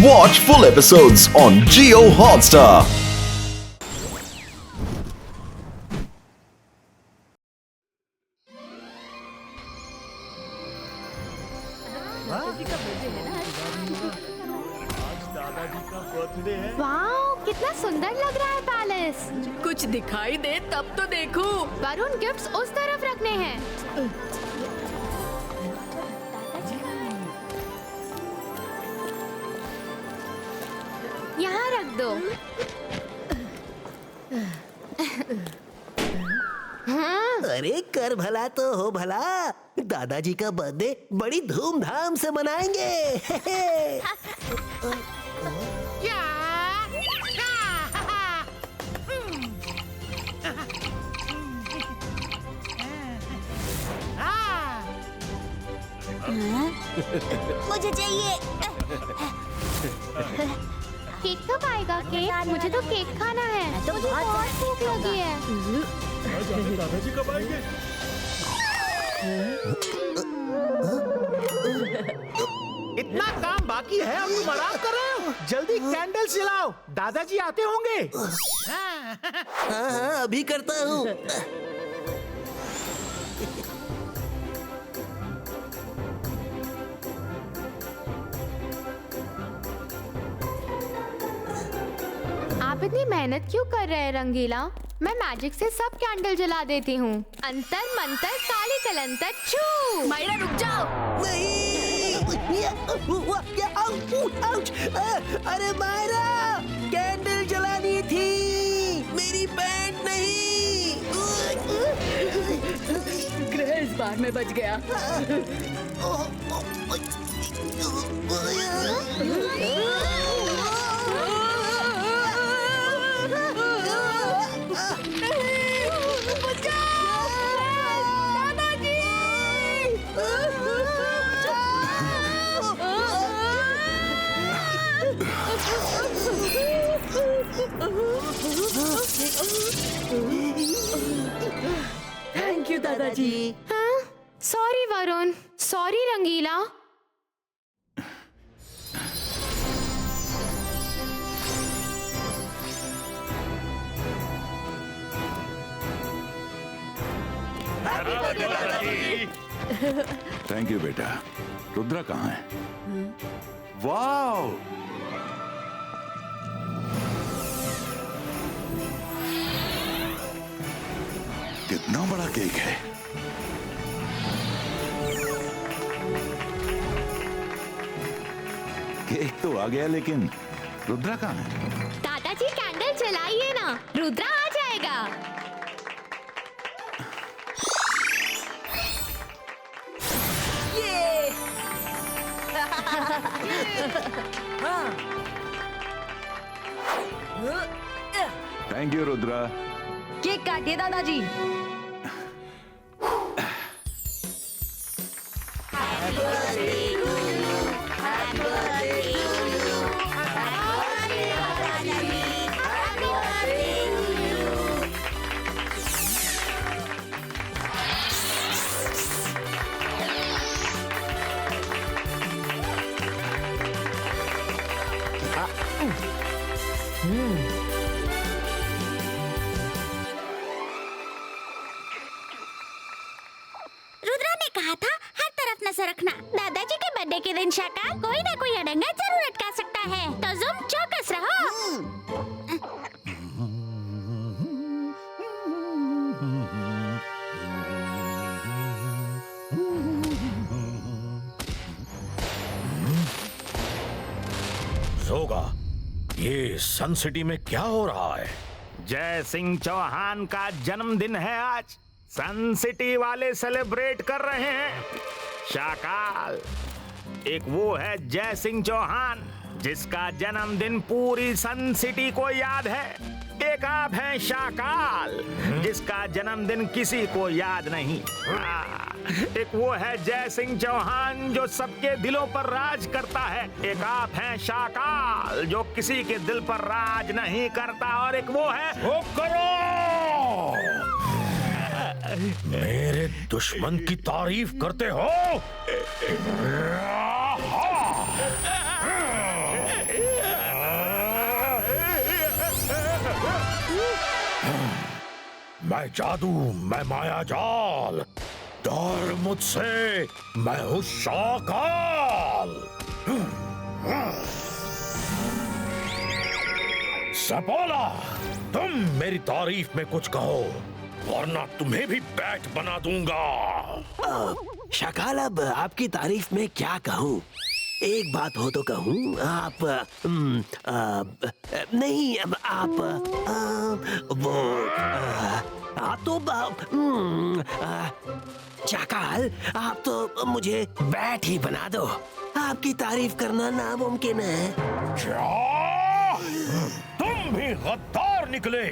Watch full episodes on Jio Hotstar. Wow, कितना सुंदर लग रहा है पैलेस। कुछ दिखाई दे तब तो देखूं। वरुण गिफ्ट्स उस तरफ रखने हैं। यहाँ रख दो। अरे कर भला तो हो भला, दादाजी का बर्थडे बड़ी धूमधाम से मनाएंगे। मुझे चाहिए। केक कब आएगा? केक? मुझे तो केक खाना है। तो मुझे बहुत भूख लगी है। दादाजी कब आएंगे? इतना काम बाकी है और तुम आराम कर रहे हो? जल्दी कैंडल जलाओ, दादाजी आते होंगे। हाँ हाँ अभी करता हूँ। आप इतनी मेहनत क्यों कर रहे हैं रंगीला? मैं मैजिक से सब कैंडल जला देती हूँ। अंतर मंतर काली कलंतर छू। मायरा रुक जाओ। नहीं, आउच, अरे मायरा, कैंडल जलानी थी, मेरी पैंट नहीं। ग्रह इस बार में बच गया। थैंक यू दादाजी। हाँ? Sorry Varun, sorry Rangeela. Thank you बेटा। रुद्रा कहाँ है? वाओ, कितना बड़ा केक है। केक तो आ गया, लेकिन रुद्रा कहाँ है? दादाजी कैंडल जलाइए ना, रुद्रा आ जाएगा। Thank you Rudra. केक काटिए दादाजी। रुद्रा ने कहा था हर तरफ नजर रखना। दादाजी के बर्थडे के दिन शाका कोई ना कोई अड़ंगा जरूर अटका सकता है, तो तुम चौकस रहो। जोगा, ये सन सिटी में क्या हो रहा है? जय सिंह चौहान का जन्मदिन है आज। सन सिटी वाले सेलिब्रेट कर रहे हैं। शाकाल, एक वो है जय सिंह चौहान जिसका जन्मदिन पूरी सन सिटी को याद है। एक आप हैं शाकाल जिसका जन्मदिन किसी को याद नहीं। एक वो है जय सिंह चौहान जो सबके दिलों पर राज करता है। एक आप हैं शाकाल जो किसी के दिल पर राज नहीं करता। और एक वो है मेरे दुश्मन की तारीफ करते हो? मैं जादू, मैं माया जाल, डर मुझसे, मैं हूँ शाकाल। सपोला, तुम मेरी तारीफ में कुछ कहो वरना तुम्हें भी बैट बना दूंगा। शाकाल, अब आपकी तारीफ में क्या कहूँ? एक बात हो तो कहूँ, आप नहीं, अब आप तो शाकाल, आप तो मुझे बैट ही बना दो। आपकी तारीफ करना नामुमकिन है। क्या? तुम भी गद्दार निकले।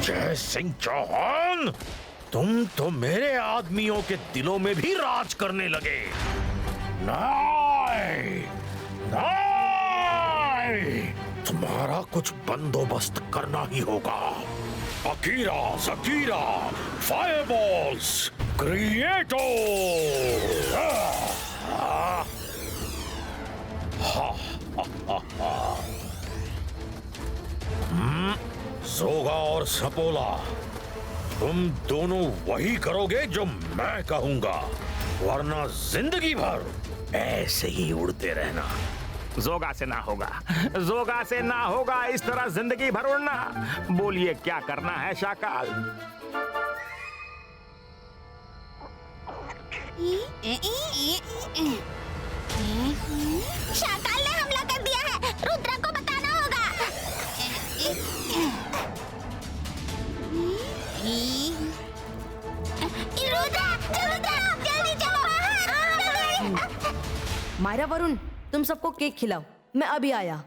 जय सिंह चौहान, तुम तो मेरे आदमियों के दिलों में भी राज करने लगे। नहीं, नहीं, तुम्हारा कुछ बंदोबस्त करना ही होगा। अकीरा, जकीरा, फायरबॉल्स, क्रिएटो। जोगा और सपोला, तुम दोनों वही करोगे जो मैं कहूंगा, वरना जिंदगी भर ऐसे ही उड़ते रहना। जोगा से ना होगा, जोगा से ना होगा इस तरह जिंदगी भर उड़ना। बोलिए क्या करना है शाकाल? शाकाल ने हमला कर दिया है, रुद्रा को बताना होगा। रुद्रा, जल्दी चलो बाहर। मायरा, वरुण, तुम सबको केक खिलाओ, मैं अभी आया।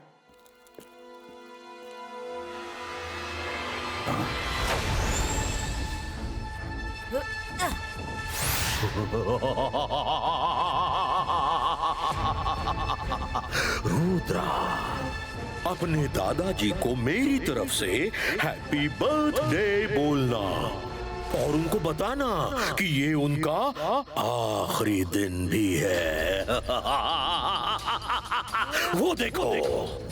रुद्रा, अपने दादाजी को मेरी तरफ से हैप्पी बर्थडे बोलना और उनको बताना कि ये उनका आखिरी दिन भी है। वो देखो,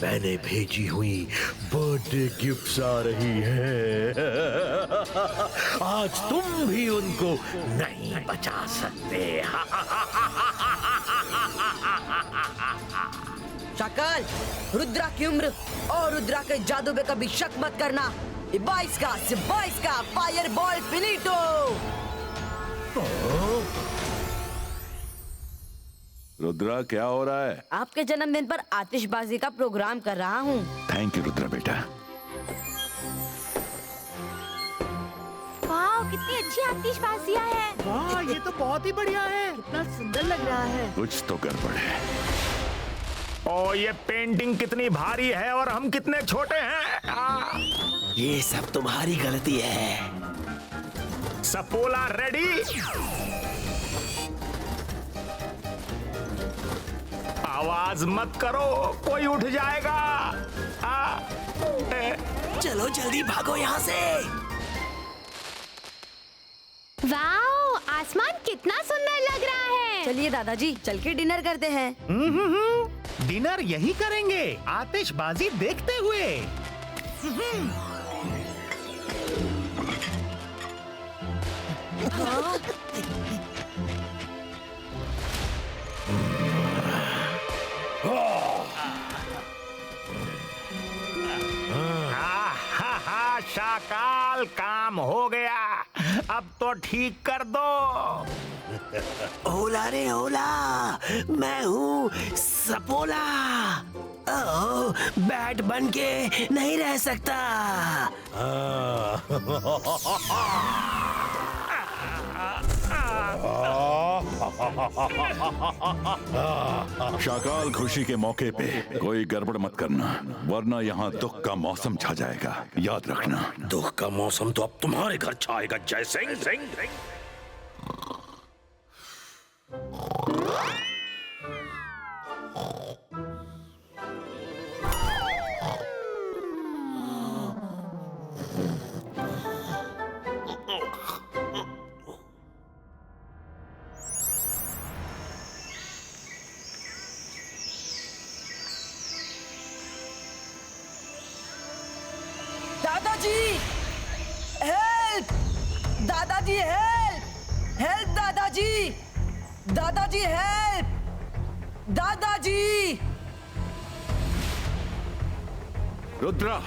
मैंने भेजी हुई बर्थडे गिफ्ट्स आ रही है। आज तुम भी उनको नहीं बचा सकते। शाकाल, रुद्रा की उम्र और रुद्रा के जादू पे कभी शक मत करना। 22 का फायर बॉल फिनिटो। रुद्रा, क्या हो रहा है? आपके जन्मदिन पर आतिशबाजी का प्रोग्राम कर रहा हूँ। थैंक यू रुद्रा बेटा। वाह, कितनी अच्छी आतिशबाजियां हैं। वाह, ये तो बहुत ही बढ़िया है। कितना सुंदर लग रहा है। कुछ तो गड़बड़ है। ओ, ये पेंटिंग कितनी भारी है और हम कितने छोटे हैं। ये सब तुम्हारी गलती है। सपोला रेडी? आवाज मत करो, कोई उठ जाएगा। चलो जल्दी भागो यहाँ से। वाओ, आसमान कितना सुंदर लग रहा है। चलिए दादाजी, चल के डिनर करते हैं। डिनर यही करेंगे, आतिशबाजी देखते हुए। शाकाल, काम हो गया, अब तो ठीक कर दो। ओला रे ओला, मैं हूँ सपोला। ओह, बैट बन के नहीं रह सकता। शाकाल, खुशी के मौके पे कोई गड़बड़ मत करना, वरना यहाँ दुख का मौसम छा जाएगा। याद रखना। दुख का मौसम तो अब तुम्हारे घर छाएगा जय सिंह। दादाजी हेल्प! दादाजी हेल्प! हेल्प दादाजी! दादाजी हेल्प! दादाजी! रुद्रा,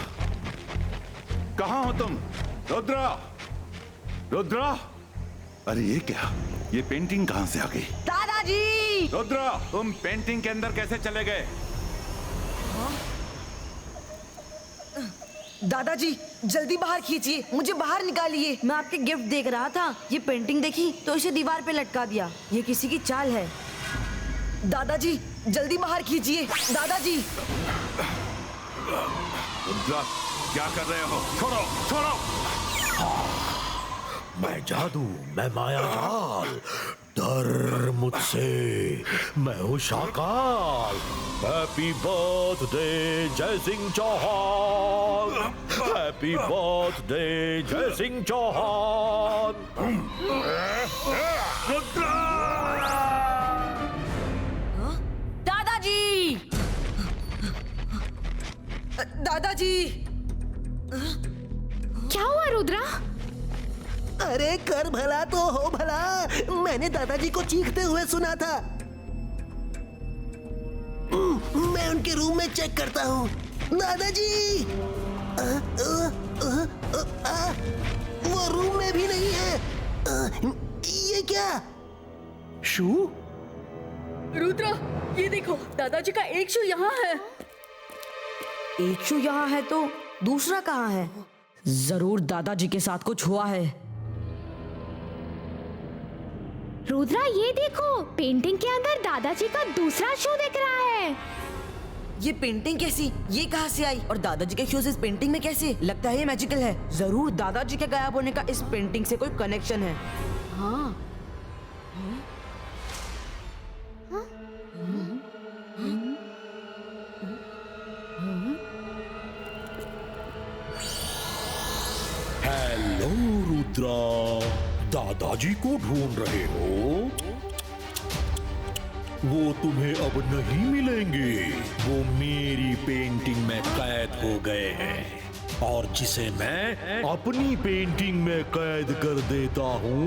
कहाँ हो तुम? रुद्रा, रुद्रा, अरे ये क्या? ये पेंटिंग कहाँ से आ गई? दादाजी! रुद्रा, तुम पेंटिंग के अंदर कैसे चले गए? दादाजी जल्दी बाहर खींचिए, मुझे बाहर निकालिए। मैं आपके गिफ्ट देख रहा था, ये पेंटिंग देखी तो इसे दीवार पे लटका दिया। ये किसी की चाल है। दादाजी जल्दी बाहर खींचिए। दादाजी! रुद्रा, क्या कर रहे हो? छोड़ो, छोड़ो! मैं जादू, मैं माया जाल, डर मुझसे, मैं हूँ शाकाल। हैप्पी बर्थडे जय सिंह चौहान, हैप्पी बर्थडे जय सिंह चौहान। दादाजी! दादाजी! क्या हुआ रुद्रा? अरे कर भला तो हो भला, मैंने दादाजी को चीखते हुए सुना था। मैं उनके रूम में चेक करता हूँ। दादाजी! वो रूम में भी नहीं है। ये क्या? शू? रुद्रा, ये देखो, दादाजी का एक शू यहाँ है। एक शू यहाँ है तो दूसरा कहाँ है? जरूर दादाजी के साथ कुछ हुआ है। रुद्रा ये देखो, पेंटिंग के अंदर दादाजी का दूसरा शू दिख रहा है। ये पेंटिंग कैसी? ये कहाँ से आई? और दादाजी के शूज इस पेंटिंग में कैसे? लगता है ये मैजिकल है। जरूर दादाजी के गायब होने का इस पेंटिंग से कोई कनेक्शन है। हाँ। हेलो रुद्रा, दादाजी को ढूंढ रहे हो? वो तुम्हें अब नहीं मिलेंगे। वो मेरी पेंटिंग में कैद हो गए हैं, और जिसे मैं अपनी पेंटिंग में कैद कर देता हूँ,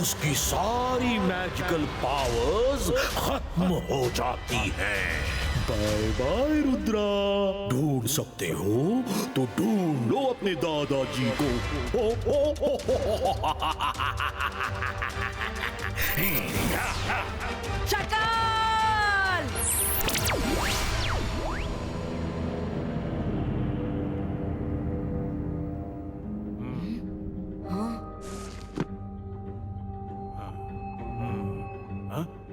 उसकी सारी मैजिकल पावर्स खत्म हो जाती हैं। Bye bye Rudra. ढूंढ सकते हो तो ढूंढ लो अपने दादाजी को। शकाल!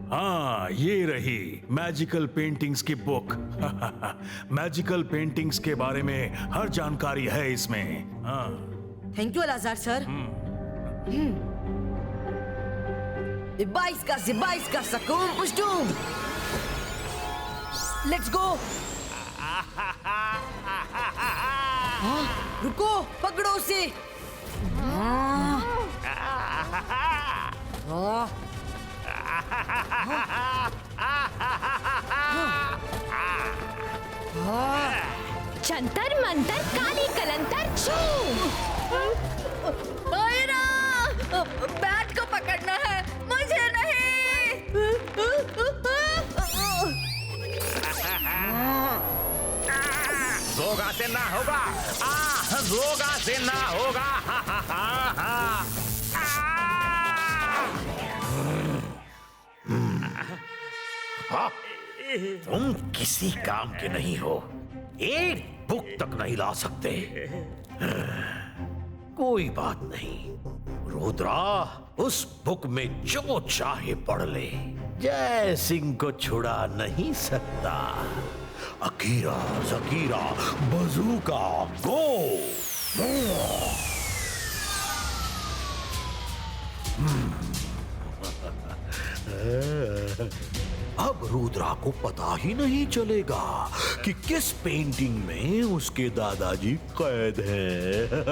हाँ, ये रही मैजिकल पेंटिंग्स की बुक। मैजिकल पेंटिंग्स के बारे में हर जानकारी है इसमें। हाँ। Thank you अलाजार sir. 22 का सकूम पुष्टूम। Let's go. रुको, पकड़ो उसे। जंतर मंतर काली कलंतर छू। बैट को पकड़ना है, मुझे नहीं। जोगा से ना होगा, जोगा से ना होगा। तुम किसी काम के नहीं हो, एक बुक तक नहीं ला सकते। कोई बात नहीं रुद्रा, उस बुक में जो चाहे पढ़ ले, जय सिंह को छुड़ा नहीं सकता। अकीरा जकीरा बजूका गो। अब रुद्रा को पता ही नहीं चलेगा कि किस पेंटिंग में उसके दादाजी कैद हैं।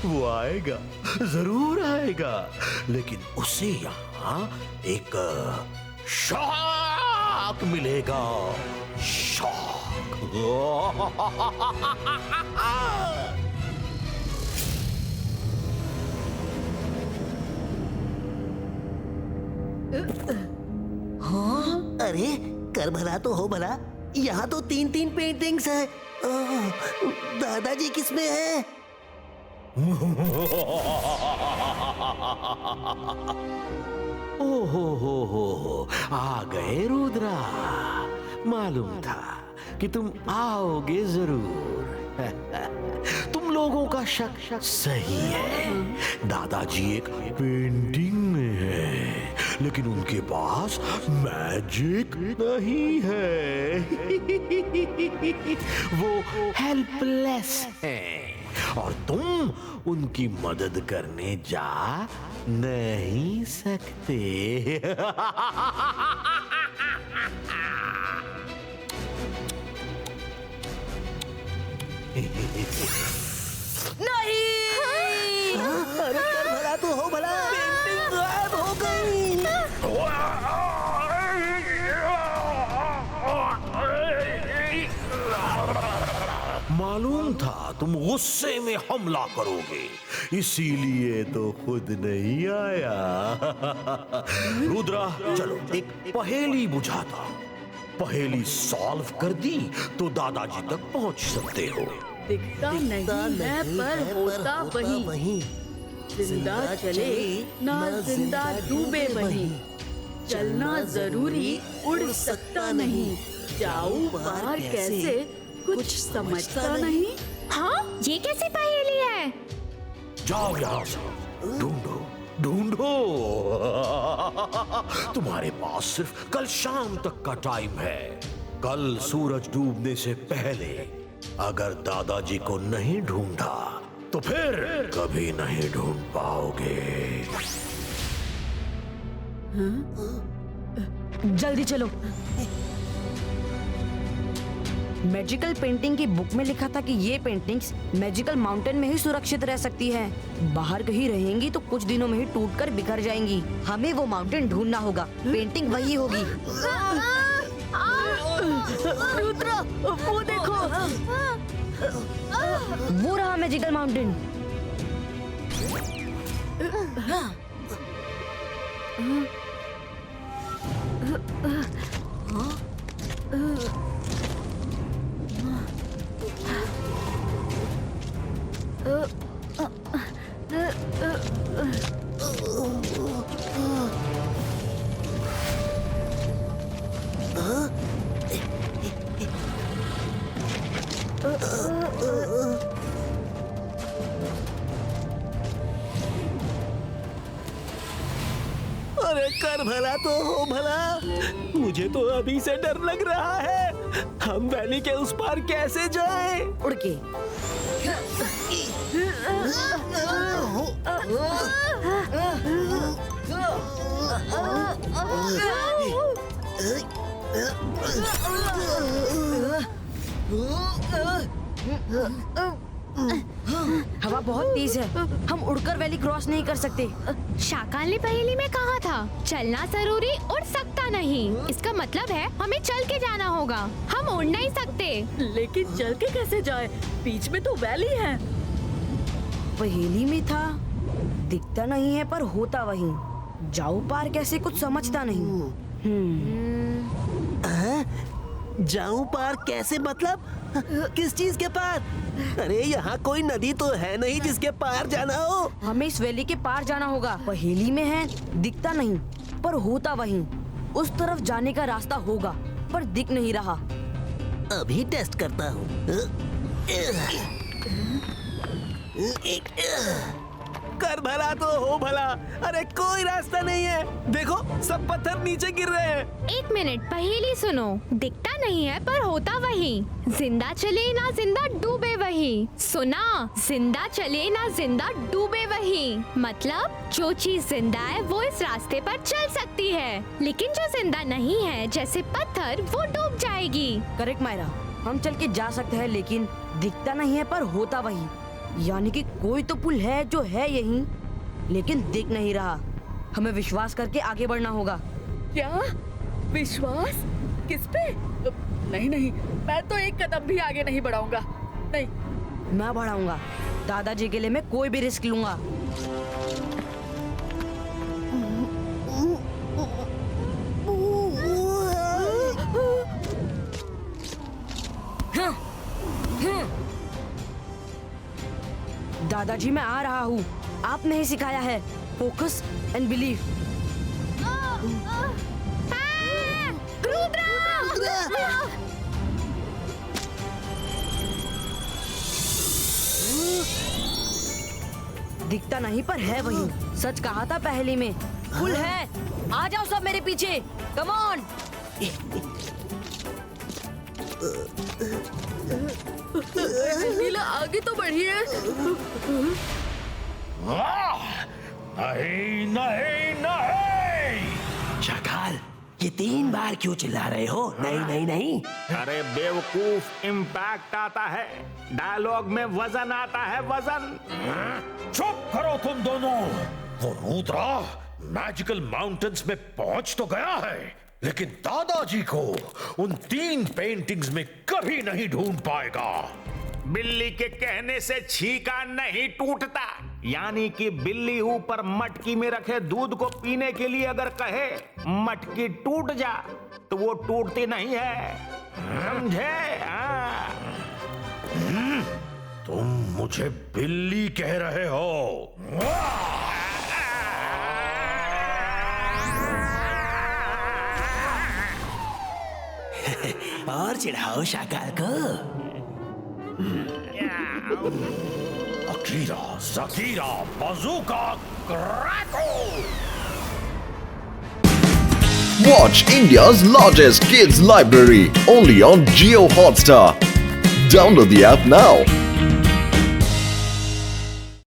वो आएगा, जरूर आएगा, लेकिन उसे यहाँ एक शॉक मिलेगा। शॉक। अरे कर भला तो हो भला, यहाँ तो 3-3 पेंटिंग्स हैं। दादाजी किसमें है? हो, आ गए रुद्रा। मालूम था कि तुम आओगे जरूर। तुम लोगों का शक सही है। दादाजी एक पेंटिंग में है, लेकिन उनके पास मैजिक नहीं है। वो हेल्पलेस हैं और तुम उनकी मदद करने जा नहीं सकते। नहीं। अरे कर भला तो हो भला, पेंटिंग गायब हो गई। मालूम था तुम गुस्से में हमला करोगे, इसीलिए तो खुद नहीं आया। रुद्रा, चलो एक पहेली बुझाता। पहेली सॉल्व कर दी तो दादाजी तक पहुंच सकते हो। दिखता नहीं है पर होता वही, जिंदा चले ना जिंदा डूबे वही, चलना जरूरी उड़ सकता नहीं, जाऊं बाहर कैसे कुछ समझता नहीं। हाँ, ये कैसी पहेली है? जाओ यहाँ से, ढूंढो ढूंढो। तुम्हारे पास सिर्फ कल शाम तक का टाइम है। कल सूरज डूबने से पहले अगर दादाजी को नहीं ढूंढा तो फिर कभी नहीं ढूंढ पाओगे। जल्दी चलो। मैजिकल पेंटिंग की बुक में लिखा था कि ये पेंटिंग्स मैजिकल माउंटेन में ही सुरक्षित रह सकती हैं। बाहर कहीं रहेंगी तो कुछ दिनों में ही टूटकर बिखर जाएंगी। हमें वो माउंटेन ढूंढना होगा। पेंटिंग वही होगी। रुद्रा, वो देखो, वो रहा मैजिकल माउंटेन। अरे कर भला तो हो भला, मुझे तो अभी से डर लग रहा है। हम वैली के उस पार कैसे जाएं? उड़ के। हवा बहुत तेज है, हम उड़कर वैली क्रॉस नहीं कर सकते। शाकाल ने पहेली में कहा था चलना जरूरी उड़ सकता नहीं। इसका मतलब है हमें चल के जाना होगा, हम उड़ नहीं सकते। लेकिन चल के कैसे जाए? बीच में तो वैली है। पहेली में था दिखता नहीं है पर होता वही, जाओ पार कैसे कुछ समझता नहीं। जाऊं पार कैसे मतलब? किस चीज के पार? अरे यहाँ कोई नदी तो है नहीं जिसके पार जाना हो। हमें इस वैली के पार जाना होगा। पहेली में है दिखता नहीं पर होता वही, उस तरफ जाने का रास्ता होगा पर दिख नहीं रहा। अभी टेस्ट करता हूँ। कर भला तो हो भला, अरे कोई रास्ता नहीं है। देखो सब पत्थर नीचे गिर रहे हैं। एक मिनट, पहेली सुनो। दिखता नहीं है पर होता वही, जिंदा चले ना जिंदा डूबे वही। सुना? जिंदा चले ना जिंदा डूबे वही, मतलब जो चीज जिंदा है वो इस रास्ते पर चल सकती है, लेकिन जो जिंदा नहीं है जैसे पत्थर, वो डूब जाएगी। करेक्ट मायरा, हम चल के जा सकते हैं लेकिन दिखता नहीं है पर होता वही, यानी कि कोई तो पुल है जो है यहीं लेकिन दिख नहीं रहा। हमें विश्वास करके आगे बढ़ना होगा। क्या विश्वास? किस पे? नहीं नहीं, मैं तो एक कदम भी आगे नहीं बढ़ाऊंगा। नहीं। मैं बढ़ाऊंगा। दादाजी के लिए मैं कोई भी रिस्क लूंगा। दादाजी मैं आ रहा हूँ। आपने ही सिखाया है, फोकस एंड बिलीव। दिखता नहीं पर है वही। सच कहा था पहली में, फुल है। आ जाओ सब मेरे पीछे, कम ऑन। नीला आगे तो बढ़िए। नहीं नहीं नहीं। शाकाल, ये 3 बार क्यों चिल्ला रहे हो? नहीं नहीं नहीं। अरे बेवकूफ, इम्पैक्ट आता है, डायलॉग में वजन आता है, वजन। चुप करो तुम दोनों। वो रुद्रा मैजिकल माउंटेन्स में पहुंच तो गया है, लेकिन दादाजी को उन 3 पेंटिंग्स में कभी नहीं ढूंढ पाएगा। बिल्ली के कहने से छीका नहीं टूटता, यानी कि बिल्ली ऊपर मटकी में रखे दूध को पीने के लिए अगर कहे मटकी टूट जा, तो वो टूटती नहीं है, समझे? तुम मुझे बिल्ली कह रहे हो? और चिढ़ाओ शाकाल को। अकीरा, ज़कीरा, बाज़ूका, क्रैको! Watch India's largest kids library only on Jio Hotstar. Download the app now.